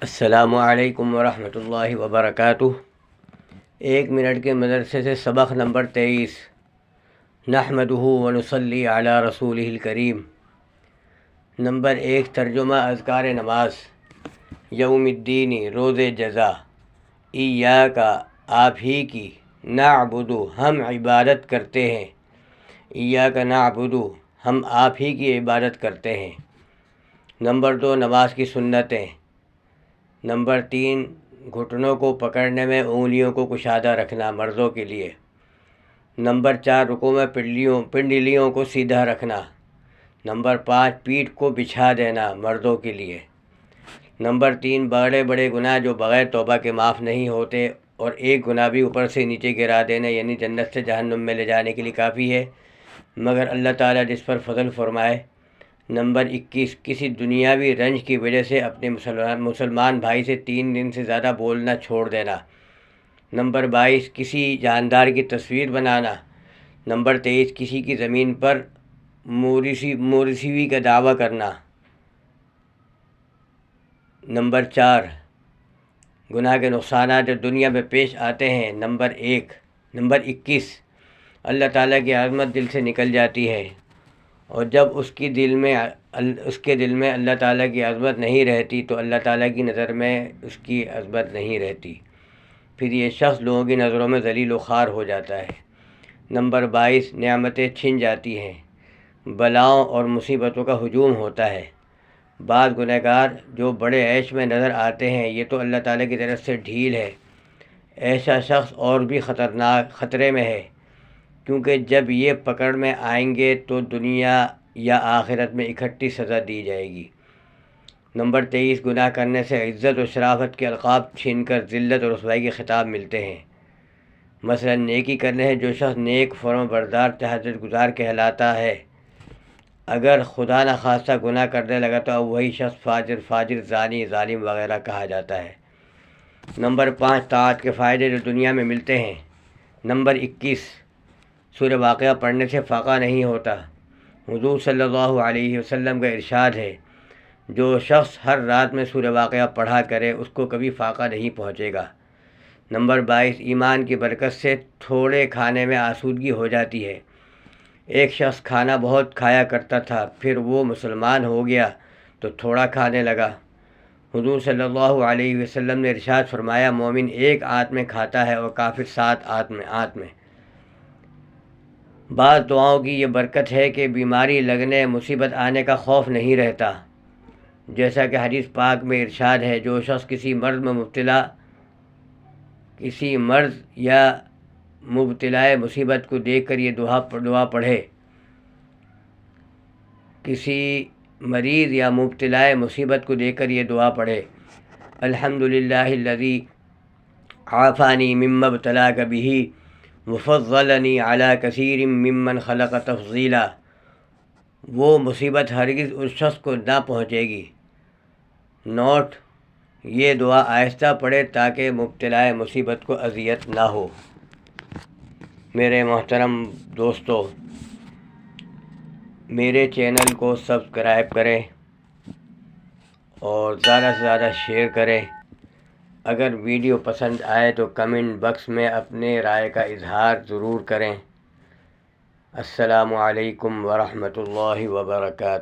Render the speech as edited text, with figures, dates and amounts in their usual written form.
السلام علیکم ورحمۃ اللہ وبرکاتہ۔ 1 منٹ کے مدرسے سے سبق نمبر 23۔ نحمدہ ونصلی علی رسولہ الکریم۔ نمبر 1، ترجمہ اذکار نماز۔ یوم الدین، روز جزا۔ ایاک، آپ ہی کی، نعبد، ہم عبادت کرتے ہیں۔ ایاک نعبد، ہم آپ ہی کی عبادت کرتے ہیں۔ نمبر 2، نماز کی سنتیں۔ نمبر 3، گھٹنوں کو پکڑنے میں انگلیوں کو کشادہ رکھنا، مردوں کے لیے۔ نمبر 4، رکوع میں پنڈلیوں کو سیدھا رکھنا۔ نمبر 5، پیٹھ کو بچھا دینا، مردوں کے لیے۔ نمبر 3، بڑے بڑے گناہ جو بغیر توبہ کے معاف نہیں ہوتے اور ایک گناہ بھی اوپر سے نیچے گرا دینا، یعنی جنت سے جہنم میں لے جانے کے لیے کافی ہے، مگر اللہ تعالیٰ جس پر فضل فرمائے۔ نمبر 21، کسی دنیاوی رنج کی وجہ سے اپنے مسلمان بھائی سے 3 دن سے زیادہ بولنا چھوڑ دینا۔ نمبر 22، کسی جاندار کی تصویر بنانا۔ نمبر 23، کسی کی زمین پر مورثی کا دعویٰ کرنا۔ نمبر 4، گناہ کے نقصانات جو دنیا میں پیش آتے ہیں۔ نمبر 21، اللہ تعالیٰ کی عظمت دل سے نکل جاتی ہے، اور جب اس کے دل میں اللہ تعالیٰ کی عظمت نہیں رہتی تو اللہ تعالیٰ کی نظر میں اس کی عظمت نہیں رہتی، پھر یہ شخص لوگوں کی نظروں میں ذلیل و خوار ہو جاتا ہے۔ نمبر 22، نعمتیں چھن جاتی ہیں، بلاؤں اور مصیبتوں کا ہجوم ہوتا ہے۔ بعض گنہگار جو بڑے عیش میں نظر آتے ہیں، یہ تو اللہ تعالیٰ کی طرف سے ڈھیل ہے۔ ایسا شخص اور بھی خطرے میں ہے، کیونکہ جب یہ پکڑ میں آئیں گے تو دنیا یا آخرت میں اکٹھی سزا دی جائے گی۔ نمبر 23، گناہ کرنے سے عزت و شرافت کے القاب چھین کر ذلت اور رسوائی کے خطاب ملتے ہیں۔ مثلا نیکی کرنے سے جو شخص نیک، فرما بردار، تہجد گزار کہلاتا ہے، اگر خدا نخواستہ گناہ کرنے لگا تو اب وہی شخص فاجر، زانی، ظالم وغیرہ کہا جاتا ہے۔ نمبر 5، طاعت کے فائدے جو دنیا میں ملتے ہیں۔ نمبر 21، سورہ واقعہ پڑھنے سے فاقہ نہیں ہوتا۔ حضور صلی اللہ علیہ وسلم کا ارشاد ہے، جو شخص ہر رات میں سورہ واقعہ پڑھا کرے اس کو کبھی فاقہ نہیں پہنچے گا۔ نمبر 22، ایمان کی برکت سے تھوڑے کھانے میں آسودگی ہو جاتی ہے۔ ایک شخص کھانا بہت کھایا کرتا تھا، پھر وہ مسلمان ہو گیا تو تھوڑا کھانے لگا۔ حضور صلی اللہ علیہ وسلم نے ارشاد فرمایا، مومن 1 آنت میں کھاتا ہے اور کافر 7 آنت میں۔ بعض دعاؤں کی یہ برکت ہے کہ بیماری لگنے، مصیبت آنے کا خوف نہیں رہتا، جیسا کہ حدیث پاک میں ارشاد ہے، جو شخص کسی مرض یا مبتلا مصیبت کو دیکھ کر یہ دعا پڑھے، کسی مریض یا مبتلا مصیبت کو دیکھ کر یہ دعا پڑھے، الحمدللہ الذی عافانی مما ابتلاک بہ وفضلنی علی کثیر ممن خلق تفضیلا، وہ مصیبت ہرگز اس شخص کو نہ پہنچے گی۔ نوٹ: یہ دعا آہستہ پڑھے تاکہ مبتلا مصیبت کو اذیت نہ ہو۔ میرے محترم دوستو، میرے چینل کو سبسکرائب کریں اور زیادہ سے زیادہ شیئر کریں۔ اگر ویڈیو پسند آئے تو کمنٹ باکس میں اپنے رائے کا اظہار ضرور کریں۔ السلام علیکم ورحمۃ اللہ وبرکاتہ۔